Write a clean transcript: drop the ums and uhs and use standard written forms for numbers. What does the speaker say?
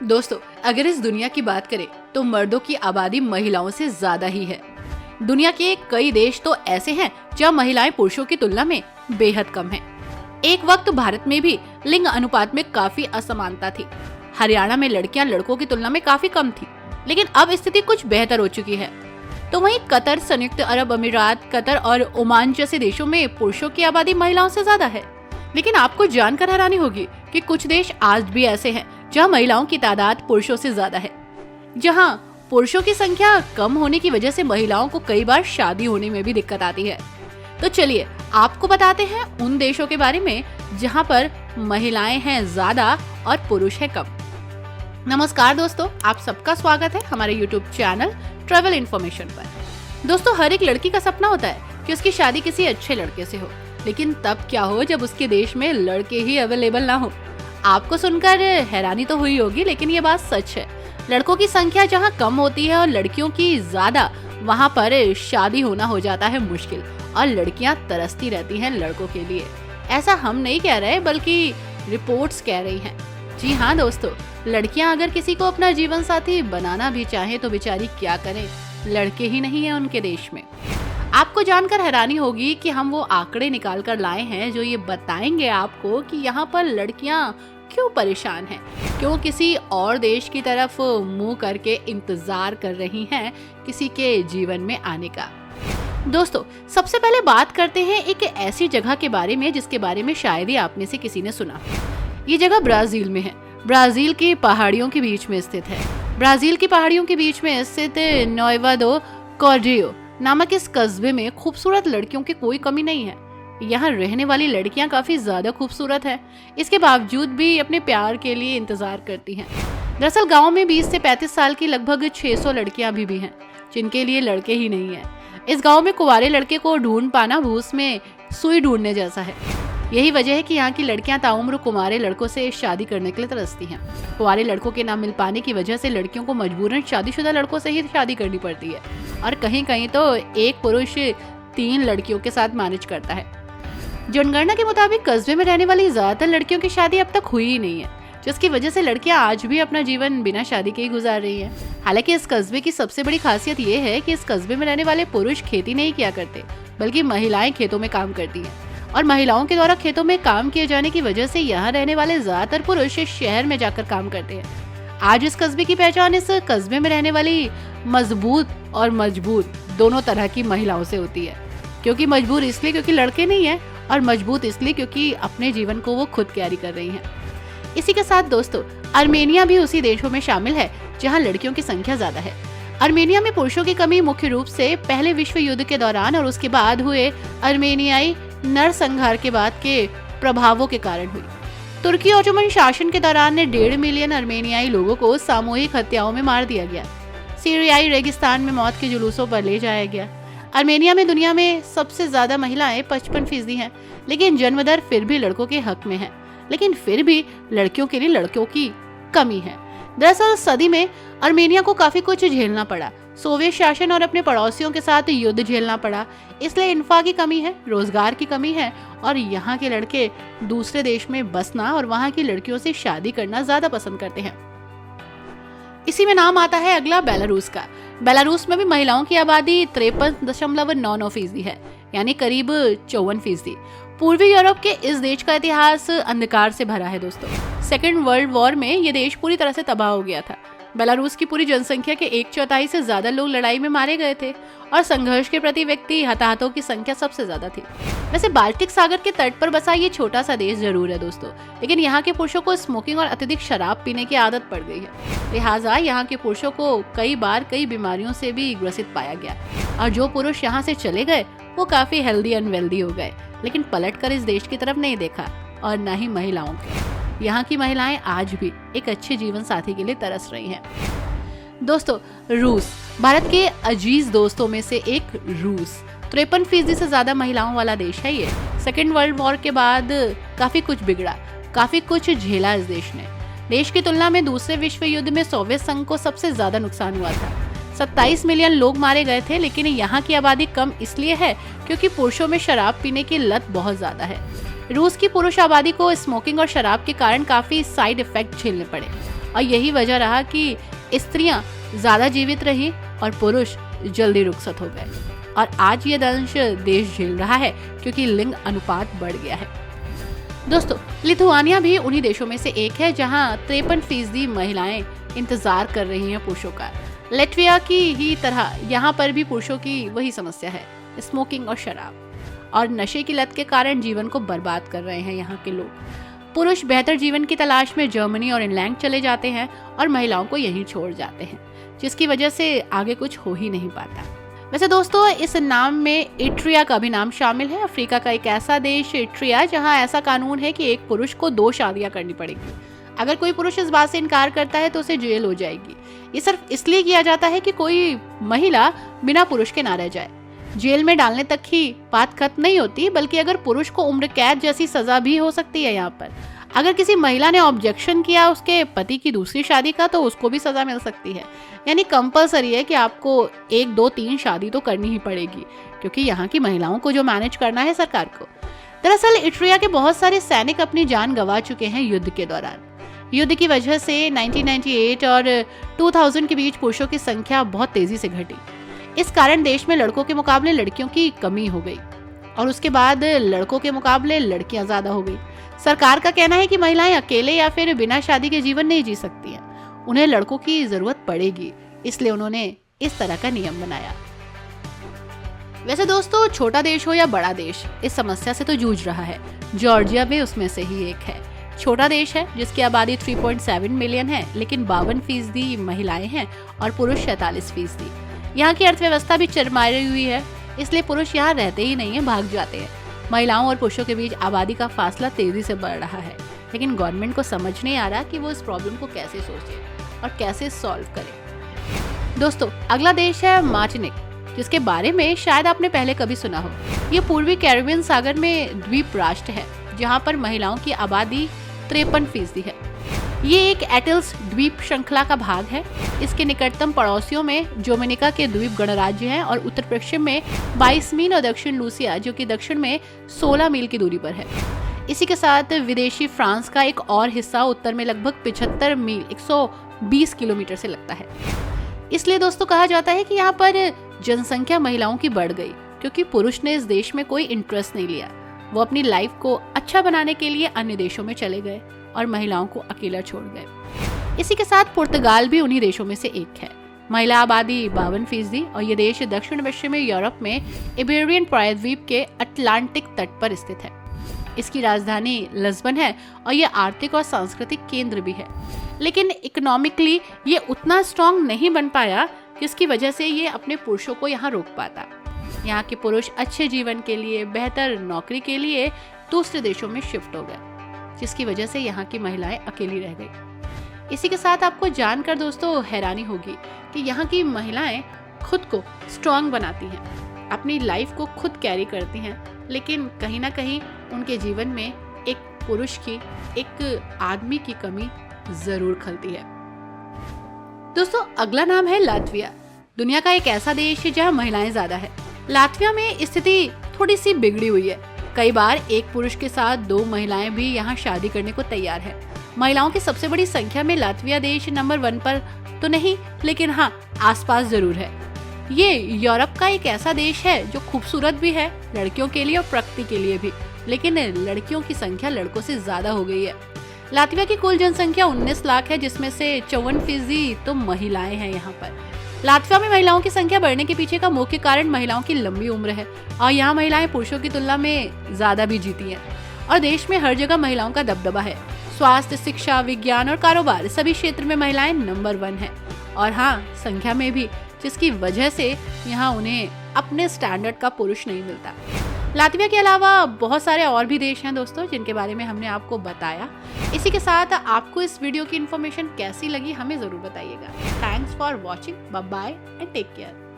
दोस्तों, अगर इस दुनिया की बात करें तो मर्दों की आबादी महिलाओं से ज्यादा ही है। दुनिया के कई देश तो ऐसे हैं जहां महिलाएं पुरुषों की तुलना में बेहद कम हैं। एक वक्त भारत में भी लिंग अनुपात में काफी असमानता थी। हरियाणा में लड़कियां लड़कों की तुलना में काफी कम थी, लेकिन अब स्थिति कुछ बेहतर हो चुकी है। तो वहीं कतर, संयुक्त अरब अमीरात, कतर और ओमान जैसे देशों में पुरुषों की आबादी महिलाओं से ज्यादा है। लेकिन आपको जानकर हैरानी होगी कि कुछ देश आज भी ऐसे हैं जहां महिलाओं की तादाद पुरुषों से ज्यादा है। जहां पुरुषों की संख्या कम होने की वजह से महिलाओं को कई बार शादी होने में भी दिक्कत आती है। तो चलिए आपको बताते हैं उन देशों के बारे में जहां पर महिलाएं हैं ज्यादा और पुरुष है कम। नमस्कार दोस्तों, आप सबका स्वागत है हमारे YouTube चैनल ट्रैवल इन्फॉर्मेशन पर। दोस्तों, हर एक लड़की का सपना होता है कि उसकी शादी किसी अच्छे लड़के से हो, लेकिन तब क्या हो जब उसके देश में लड़के ही अवेलेबल ना हो। आपको सुनकर हैरानी तो हुई होगी, लेकिन ये बात सच है। लड़कों की संख्या जहाँ कम होती है और लड़कियों की ज्यादा, वहाँ पर शादी होना हो जाता है मुश्किल और लड़कियाँ तरसती रहती हैं लड़कों के लिए। ऐसा हम नहीं कह रहे, बल्कि रिपोर्ट्स कह रही हैं। जी हाँ दोस्तों, लड़कियां अगर किसी को अपना जीवन साथी बनाना भी चाहे तो बेचारी क्या करें, लड़के ही नहीं है उनके देश में। आपको जानकर हैरानी होगी कि हम वो आंकड़े निकाल कर लाए हैं जो ये बताएंगे आपको कि यहाँ पर लड़कियां क्यों परेशान हैं, क्यों किसी और देश की तरफ मुंह करके इंतजार कर रही हैं किसी के जीवन में आने का। दोस्तों, सबसे पहले बात करते हैं एक ऐसी जगह के बारे में जिसके बारे में शायद ही आप में से किसी ने सुना। ये जगह ब्राजील में है। ब्राजील की पहाड़ियों के बीच में स्थित है। ब्राजील की पहाड़ियों के बीच में स्थित नोएवा दो कॉर्डियो नामक इस कस्बे में खूबसूरत लड़कियों की कोई कमी नहीं है। यहाँ रहने वाली लड़कियाँ काफी ज्यादा खूबसूरत हैं। इसके बावजूद भी अपने प्यार के लिए इंतजार करती हैं। दरअसल गांव में 20 से 35 साल की लगभग 600 लड़कियां अभी भी हैं जिनके लिए लड़के ही नहीं है। इस गांव में कुंवारे लड़के को ढूंढ पाना भूस में सुई ढूंढने जैसा है। यही वजह है कि यहाँ की लड़कियां ताउम्र कुंवारे लड़कों से शादी करने के लिए तरसती हैं। कुंवारे लड़कों के ना मिल पाने की वजह से लड़कियों को मजबूरन शादीशुदा लड़कों से ही शादी करनी पड़ती है और कहीं कहीं तो एक पुरुष 3 लड़कियों के साथ मैनेज करता है। जनगणना के मुताबिक कस्बे में रहने वाली ज्यादातर लड़कियों की शादी अब तक हुई ही नहीं है, जिसकी वजह से लड़कियां आज भी अपना जीवन बिना शादी के ही गुजार रही हैं। हालांकि इस कस्बे की सबसे बड़ी खासियत ये है कि इस कस्बे में रहने वाले पुरुष खेती नहीं किया करते, बल्कि महिलाएं खेतों में काम करती हैं और महिलाओं के द्वारा खेतों में काम किए जाने की वजह से यहाँ रहने वाले ज्यादातर पुरुष शहर में जाकर काम करते हैं। आज इस कस्बे की पहचान इस कस्बे में रहने वाली मजबूत और मजबूर दोनों तरह की महिलाओं से होती है। क्योंकि मजबूर इसलिए क्योंकि लड़के नहीं है और मजबूत इसलिए क्योंकि अपने जीवन को वो खुद कैरी कर रही हैं। इसी के साथ दोस्तों, अर्मेनिया भी उसी देशों में शामिल है जहाँ लड़कियों की संख्या ज्यादा है। अर्मेनिया में पुरुषों की कमी मुख्य रूप से पहले विश्व युद्ध के दौरान और उसके बाद हुए अर्मेनियाई नरसंहार के बाद के प्रभावों के कारण हुई। तुर्की ओटोमन शासन के दौरान 1.5 मिलियन अर्मेनियाई लोगों को सामूहिक हत्याओं में मार दिया गया। सीरियाई रेगिस्तान में मौत के जुलूसों पर ले जाया गया। अर्मेनिया में दुनिया में सबसे ज्यादा महिलाएं 55% हैं, लेकिन जन्म दर फिर भी लड़कों के हक में है। लेकिन फिर भी लड़कियों के लिए लड़कों की कमी है। दरअसल सदी में अर्मेनिया को काफी कुछ झेलना पड़ा। सोवियत शासन और अपने पड़ोसियों के साथ युद्ध झेलना पड़ा, इसलिए इंफा की कमी है, रोजगार की कमी है और यहाँ के लड़के दूसरे देश में बसना और वहाँ की लड़कियों से शादी करना ज्यादा पसंद करते हैं। इसी में नाम आता है अगला बेलारूस का। बेलारूस में भी महिलाओं की आबादी 53.99% है, यानी करीब 54%। पूर्वी यूरोप के इस देश का इतिहास अंधकार से भरा है दोस्तों। सेकेंड वर्ल्ड वॉर में ये देश पूरी तरह से तबाह हो गया था। बेलारूस की पूरी जनसंख्या के 1/4 से ज्यादा लोग लड़ाई में मारे गए थे और संघर्ष के प्रति व्यक्ति हताहतों की संख्या सबसे ज्यादा थी। वैसे बाल्टिक सागर के तट पर बसा ये छोटा सा देश जरूर है दोस्तों, लेकिन यहाँ के पुरुषों को स्मोकिंग और अत्यधिक शराब पीने की आदत पड़ गई है। लिहाजा यहाँ के पुरुषों को कई बार कई बीमारियों से भी ग्रसित पाया गया और जो पुरुष यहाँ से चले गए वो काफी हेल्दी एंड वेल्दी हो गए, लेकिन पलटकर इस देश की तरफ नहीं देखा और न ही महिलाओं को। यहाँ की महिलाएं आज भी एक अच्छे जीवन साथी के लिए तरस रही हैं। दोस्तों, रूस भारत के अजीज दोस्तों में से एक रूस 53% से ज्यादा महिलाओं वाला देश है। ये सेकेंड वर्ल्ड वॉर के बाद काफी कुछ बिगड़ा, काफी कुछ झेला इस देश ने। देश की तुलना में दूसरे विश्व युद्ध में सोवियत संघ को सबसे ज्यादा नुकसान हुआ था। 27 मिलियन लोग मारे गए थे, लेकिन यहाँ की आबादी कम इसलिए है क्योंकि पुरुषों में शराब पीने की लत बहुत ज्यादा है। रूस की पुरुष आबादी को स्मोकिंग और शराब के कारण काफी साइड इफेक्ट झेलने पड़े और यही वजह रहा कि स्त्रियां ज्यादा जीवित रही और पुरुष जल्दी रुखसत हो गए। और आज ये दंश देश झेल रहा है क्योंकि लिंग अनुपात बढ़ गया है। दोस्तों, लिथुआनिया भी उन्हीं देशों में से एक है जहां 53% महिलाएं इंतजार कर रही हैं पुरुषों का। लेटविया की ही तरह यहाँ पर भी पुरुषों की वही समस्या है, स्मोकिंग और शराब और नशे की लत के कारण जीवन को बर्बाद कर रहे हैं यहाँ के लोग। पुरुष बेहतर जीवन की तलाश में जर्मनी और इंग्लैंड चले जाते हैं और महिलाओं को यहीं छोड़ जाते हैं, जिसकी वजह से आगे कुछ हो ही नहीं पाता। वैसे दोस्तों, इस नाम में इट्रिया का भी नाम शामिल है। अफ्रीका का एक ऐसा देश इट्रिया जहां ऐसा कानून है कि एक पुरुष को 2 शादियां करनी पड़ेगी। अगर कोई पुरुष इस बात से इनकार करता है तो उसे जेल हो जाएगी। ये सिर्फ इसलिए किया जाता है कि कोई महिला बिना पुरुष के ना रह जाए। जेल में डालने तक ही बात खत्म नहीं होती, बल्कि अगर पुरुष को उम्र कैद जैसी सजा भी हो सकती है यहाँ पर। अगर किसी महिला ने ऑब्जेक्शन किया उसके पति की दूसरी शादी का तो उसको भी सजा मिल सकती है। यानी कंपलसरी है कि आपको 1, 2, 3 शादी तो करनी ही पड़ेगी, क्योंकि यहाँ की महिलाओं को जो मैनेज करना है सरकार को। दरअसल इट्रिया के बहुत सारे सैनिक अपनी जान गंवा चुके हैं युद्ध के दौरान। युद्ध की वजह से 1998 और 2000 के बीच पुरुषों की संख्या बहुत तेजी से घटी। इस कारण देश में लड़कों के मुकाबले लड़कियों की कमी हो गई और उसके बाद लड़कों के मुकाबले लड़कियां ज्यादा हो गई। सरकार का कहना है कि महिलाएं अकेले या फिर बिना शादी के जीवन नहीं जी सकती हैं, उन्हें लड़कों की जरूरत पड़ेगी, इसलिए उन्होंने इस तरह का नियम बनाया। वैसे दोस्तों, छोटा देश हो या बड़ा देश, इस समस्या से तो जूझ रहा है। जॉर्जिया भी उसमें से ही एक है। छोटा देश है जिसकी आबादी 3.7 मिलियन है, लेकिन 52% महिलाएं हैं और पुरुष 46%। यहाँ की अर्थव्यवस्था भी चरमराई हुई है, इसलिए पुरुष यहाँ रहते ही नहीं है, भाग जाते हैं। महिलाओं और पुरुषों के बीच आबादी का फासला तेजी से बढ़ रहा है, लेकिन गवर्नमेंट को समझ नहीं आ रहा कि वो इस प्रॉब्लम को कैसे सोचे और कैसे सॉल्व करे। दोस्तों, अगला देश है मार्टिनिक, जिसके बारे में शायद आपने पहले कभी सुना हो। ये पूर्वी कैरिबियन सागर में द्वीप राष्ट्र है, जहाँ पर महिलाओं की आबादी 53% है। ये एक एटल्स द्वीप श्रृंखला का भाग है। इसके निकटतम पड़ोसियों में डोमिनिका के द्वीप गणराज्य हैं और उत्तर पश्चिम में 22 मील और दक्षिण लूसिया, जो कि दक्षिण में 16 मील की दूरी पर है। इसी के साथ विदेशी फ्रांस का एक और हिस्सा उत्तर में लगभग 75 मील 120 किलोमीटर से लगता है। इसलिए दोस्तों कहा जाता है कि यहाँ पर जनसंख्या महिलाओं की बढ़ गई, क्योंकि पुरुष ने इस देश में कोई इंटरेस्ट नहीं लिया। वो अपनी लाइफ को अच्छा बनाने के लिए अन्य देशों में चले गए और महिलाओं को अकेला छोड़ गए। इसी के साथ पुर्तगाल भी उन्हीं देशों में से एक है। महिला आबादी 52% और ये देश दक्षिण पश्चिमी यूरोप में इबेरियन प्रायद्वीप के अटलांटिक तट पर स्थित है। इसकी राजधानी लिस्बन है और ये आर्थिक और सांस्कृतिक केंद्र भी है, लेकिन इकोनॉमिकली ये उतना स्ट्रॉन्ग नहीं बन पाया, जिसकी वजह से ये अपने पुरुषों को यहाँ रोक पाता। यहाँ के पुरुष अच्छे जीवन के लिए, बेहतर नौकरी के लिए दूसरे देशों में शिफ्ट हो गए, जिसकी वजह से यहाँ की महिलाएं अकेली रह गई। इसी के साथ आपको जानकर दोस्तों हैरानी होगी कि यहाँ की महिलाएं खुद को स्ट्रॉन्ग बनाती हैं, अपनी लाइफ को खुद कैरी करती हैं, लेकिन कहीं ना कहीं उनके जीवन में एक पुरुष की, एक आदमी की कमी जरूर खलती है। दोस्तों, अगला नाम है लातविया। दुनिया का एक ऐसा देश है जहाँ महिलाएं ज्यादा है। लातविया में स्थिति थोड़ी सी बिगड़ी हुई है। कई बार एक पुरुष के साथ 2 महिलाएं भी यहाँ शादी करने को तैयार है। महिलाओं की सबसे बड़ी संख्या में लातविया देश नंबर 1 पर तो नहीं, लेकिन हाँ आसपास जरूर है। ये यूरोप का एक ऐसा देश है जो खूबसूरत भी है लड़कियों के लिए और प्रकृति के लिए भी, लेकिन लड़कियों की संख्या लड़कों से ज्यादा हो गई है। लातविया की कुल जनसंख्या 19 लाख है, जिसमें से 54% तो महिलाएं हैं यहाँ पर। लातविया में महिलाओं की संख्या बढ़ने के पीछे का मुख्य कारण महिलाओं की लंबी उम्र है और यहाँ महिलाएं पुरुषों की तुलना में ज्यादा भी जीती हैं और देश में हर जगह महिलाओं का दबदबा है। स्वास्थ्य, शिक्षा, विज्ञान और कारोबार सभी क्षेत्र में महिलाएं नंबर 1 हैं और हाँ संख्या में भी, जिसकी वजह से यहाँ उन्हें अपने स्टैंडर्ड का पुरुष नहीं मिलता। लातविया के अलावा बहुत सारे और भी देश हैं दोस्तों, जिनके बारे में हमने आपको बताया। इसी के साथ आपको इस वीडियो की इन्फॉर्मेशन कैसी लगी हमें जरूर बताइएगा। Thanks for watching, bye bye and take care.